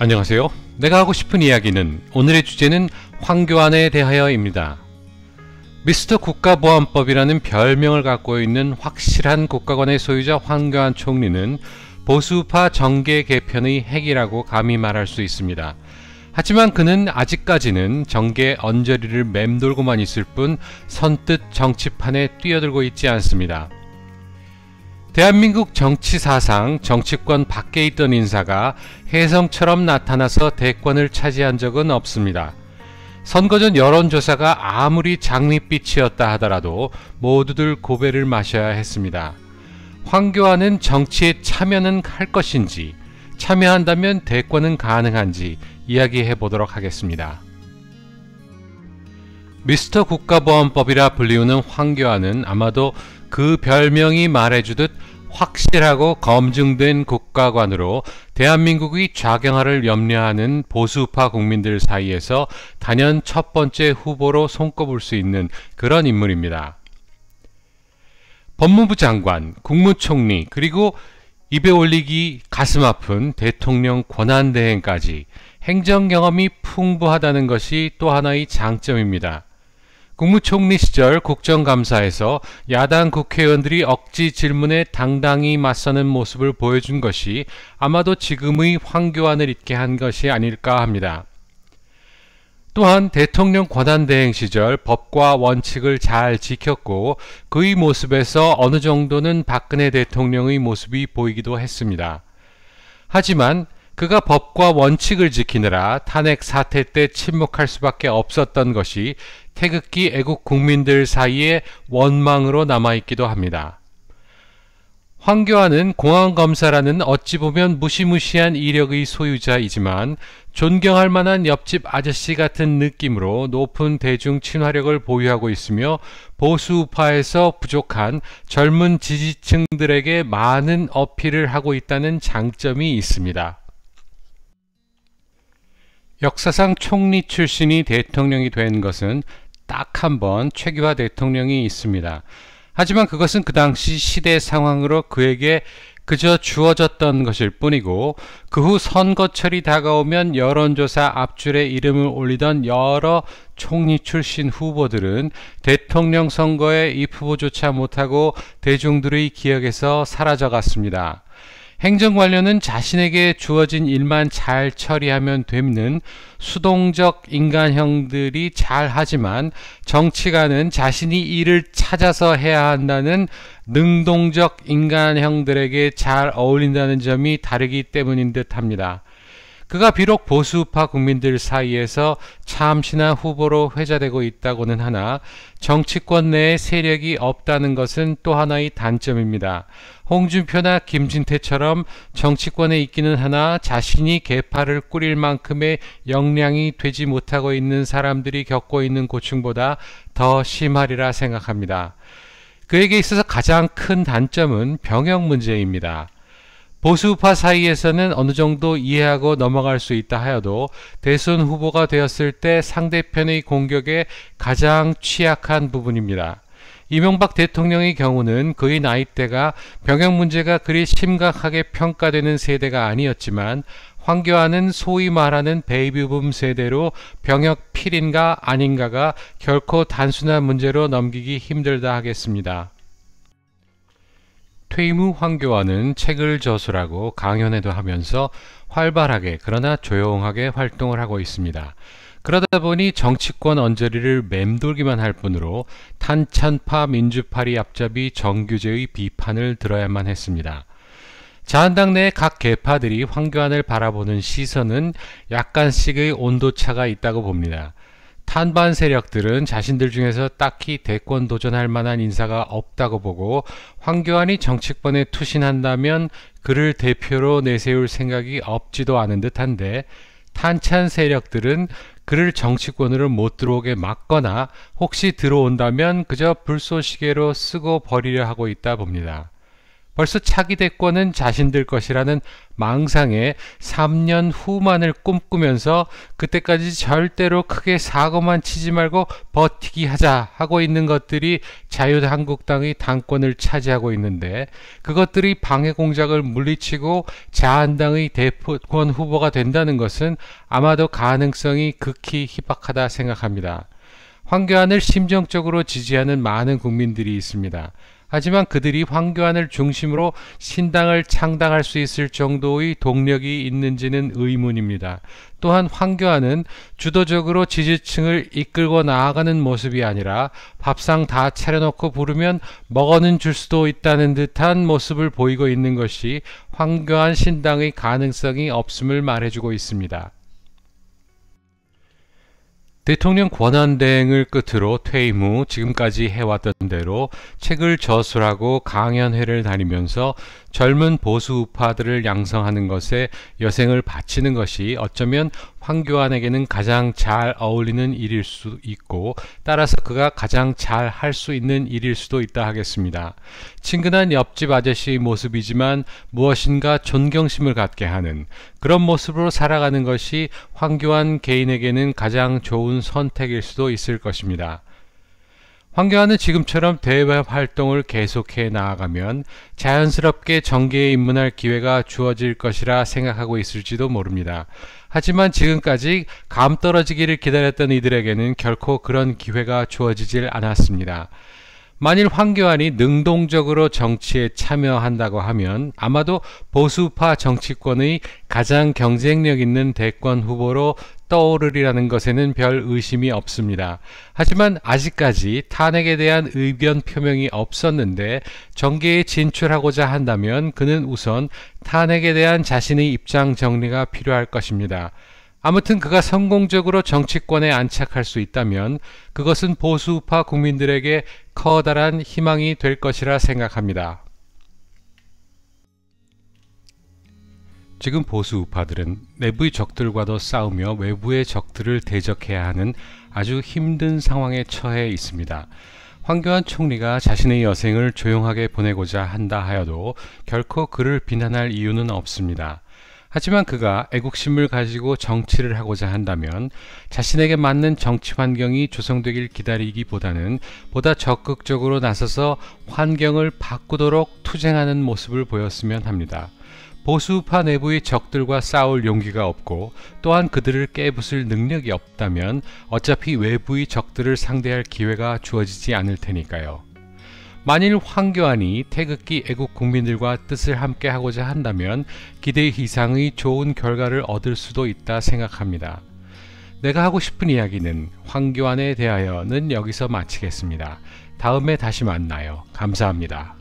안녕하세요. 내가 하고 싶은 이야기는 오늘의 주제는 황교안에 대하여입니다. 미스터 국가보안법이라는 별명을 갖고 있는 확실한 국가관의 소유자 황교안 총리는 보수파 정계 개편의 핵이라고 감히 말할 수 있습니다. 하지만 그는 아직까지는 정계 언저리를 맴돌고만 있을 뿐 선뜻 정치판에 뛰어들고 있지 않습니다. 대한민국 정치사상 정치권 밖에 있던 인사가 혜성처럼 나타나서 대권을 차지한 적은 없습니다. 선거 전 여론조사가 아무리 장밋빛이었다 하더라도 모두들 고배를 마셔야 했습니다. 황교안은 정치에 참여는 할 것인지, 참여한다면 대권은 가능한지 이야기해 보도록 하겠습니다. 미스터 국가보안법이라 불리우는 황교안은 아마도 그 별명이 말해주듯 확실하고 검증된 국가관으로 대한민국의 좌경화를 염려하는 보수파 국민들 사이에서 단연 첫 번째 후보로 손꼽을 수 있는 그런 인물입니다. 법무부 장관, 국무총리, 그리고 입에 올리기 가슴 아픈 대통령 권한대행까지 행정 경험이 풍부하다는 것이 또 하나의 장점입니다. 국무총리 시절 국정감사에서 야당 국회의원들이 억지 질문에 당당히 맞서는 모습을 보여준 것이 아마도 지금의 황교안을 있게 한 것이 아닐까 합니다. 또한 대통령 권한대행 시절 법과 원칙을 잘 지켰고 그의 모습에서 어느 정도는 박근혜 대통령의 모습이 보이기도 했습니다. 하지만 그가 법과 원칙을 지키느라 탄핵 사태 때 침묵할 수밖에 없었던 것이 태극기 애국 국민들 사이에 원망으로 남아있기도 합니다. 황교안은 공안검사라는 어찌 보면 무시무시한 이력의 소유자이지만 존경할 만한 옆집 아저씨 같은 느낌으로 높은 대중 친화력을 보유하고 있으며 보수파에서 부족한 젊은 지지층들에게 많은 어필을 하고 있다는 장점이 있습니다. 역사상 총리 출신이 대통령이 된 것은 딱 한 번 최규하 대통령이 있습니다. 하지만 그것은 그 당시 시대 상황으로 그에게 그저 주어졌던 것일 뿐이고 그 후 선거철이 다가오면 여론조사 앞줄에 이름을 올리던 여러 총리 출신 후보들은 대통령 선거에 입후보조차 못하고 대중들의 기억에서 사라져갔습니다. 행정관료는 자신에게 주어진 일만 잘 처리하면 되는 수동적 인간형들이 잘하지만 정치가는 자신이 일을 찾아서 해야 한다는 능동적 인간형들에게 잘 어울린다는 점이 다르기 때문인 듯 합니다. 그가 비록 보수파 국민들 사이에서 참신한 후보로 회자되고 있다고는 하나 정치권 내에 세력이 없다는 것은 또 하나의 단점입니다. 홍준표나 김진태처럼 정치권에 있기는 하나 자신이 계파를 꾸릴 만큼의 역량이 되지 못하고 있는 사람들이 겪고 있는 고충보다 더 심하리라 생각합니다. 그에게 있어서 가장 큰 단점은 병역 문제입니다. 보수파 사이에서는 어느 정도 이해하고 넘어갈 수 있다 하여도 대선 후보가 되었을 때 상대편의 공격에 가장 취약한 부분입니다. 이명박 대통령의 경우는 그의 나이대가 병역 문제가 그리 심각하게 평가되는 세대가 아니었지만 황교안은 소위 말하는 베이비붐 세대로 병역 필인가 아닌가가 결코 단순한 문제로 넘기기 힘들다 하겠습니다. 퇴임 후 황교안은 책을 저술하고 강연회도 하면서 활발하게 그러나 조용하게 활동을 하고 있습니다. 그러다 보니 정치권 언저리를 맴돌기만 할 뿐으로 탄천파 민주파리 앞잡이 정규제의 비판을 들어야만 했습니다. 자한당 내 각 계파들이 황교안을 바라보는 시선은 약간씩의 온도차가 있다고 봅니다. 탄반 세력들은 자신들 중에서 딱히 대권 도전할 만한 인사가 없다고 보고 황교안이 정치권에 투신한다면 그를 대표로 내세울 생각이 없지도 않은 듯한데 탄찬 세력들은 그를 정치권으로 못 들어오게 막거나 혹시 들어온다면 그저 불쏘시개로 쓰고 버리려 하고 있다 봅니다. 벌써 차기 대권은 자신들 것이라는 망상에 3년 후만을 꿈꾸면서 그때까지 절대로 크게 사고만 치지 말고 버티기 하자 하고 있는 것들이 자유한국당의 당권을 차지하고 있는데, 그것들이 방해 공작을 물리치고 자한당의 대권 후보가 된다는 것은 아마도 가능성이 극히 희박하다 생각합니다. 황교안을 심정적으로 지지하는 많은 국민들이 있습니다. 하지만 그들이 황교안을 중심으로 신당을 창당할 수 있을 정도의 동력이 있는지는 의문입니다. 또한 황교안은 주도적으로 지지층을 이끌고 나아가는 모습이 아니라 밥상 다 차려놓고 부르면 먹어는 줄 수도 있다는 듯한 모습을 보이고 있는 것이 황교안 신당의 가능성이 없음을 말해주고 있습니다. 대통령 권한대행을 끝으로 퇴임 후 지금까지 해왔던 대로 책을 저술하고 강연회를 다니면서 젊은 보수 우파들을 양성하는 것에 여생을 바치는 것이 어쩌면 황교안에게는 가장 잘 어울리는 일일 수 있고, 따라서 그가 가장 잘 할 수 있는 일일 수도 있다 하겠습니다. 친근한 옆집 아저씨의 모습이지만 무엇인가 존경심을 갖게 하는 그런 모습으로 살아가는 것이 황교안 개인에게는 가장 좋은 선택일 수도 있을 것입니다. 황교안은 지금처럼 대외 활동을 계속해 나아가면 자연스럽게 정계에 입문할 기회가 주어질 것이라 생각하고 있을지도 모릅니다. 하지만 지금까지 감 떨어지기를 기다렸던 이들에게는 결코 그런 기회가 주어지질 않았습니다. 만일 황교안이 능동적으로 정치에 참여한다고 하면 아마도 보수파 정치권의 가장 경쟁력 있는 대권 후보로 떠오르리라는 것에는 별 의심이 없습니다. 하지만 아직까지 탄핵에 대한 의견 표명이 없었는데 정계에 진출하고자 한다면 그는 우선 탄핵에 대한 자신의 입장 정리가 필요할 것입니다. 아무튼 그가 성공적으로 정치권에 안착할 수 있다면 그것은 보수우파 국민들에게 커다란 희망이 될 것이라 생각합니다. 지금 보수우파들은 내부의 적들과도 싸우며 외부의 적들을 대적해야 하는 아주 힘든 상황에 처해 있습니다. 황교안 총리가 자신의 여생을 조용하게 보내고자 한다 하여도 결코 그를 비난할 이유는 없습니다. 하지만 그가 애국심을 가지고 정치를 하고자 한다면 자신에게 맞는 정치 환경이 조성되길 기다리기보다는 보다 적극적으로 나서서 환경을 바꾸도록 투쟁하는 모습을 보였으면 합니다. 보수파 내부의 적들과 싸울 용기가 없고 또한 그들을 깨부술 능력이 없다면 어차피 외부의 적들을 상대할 기회가 주어지지 않을 테니까요. 만일 황교안이 태극기 애국 국민들과 뜻을 함께 하고자 한다면 기대 이상의 좋은 결과를 얻을 수도 있다 생각합니다. 내가 하고 싶은 이야기는 황교안에 대하여는 여기서 마치겠습니다. 다음에 다시 만나요. 감사합니다.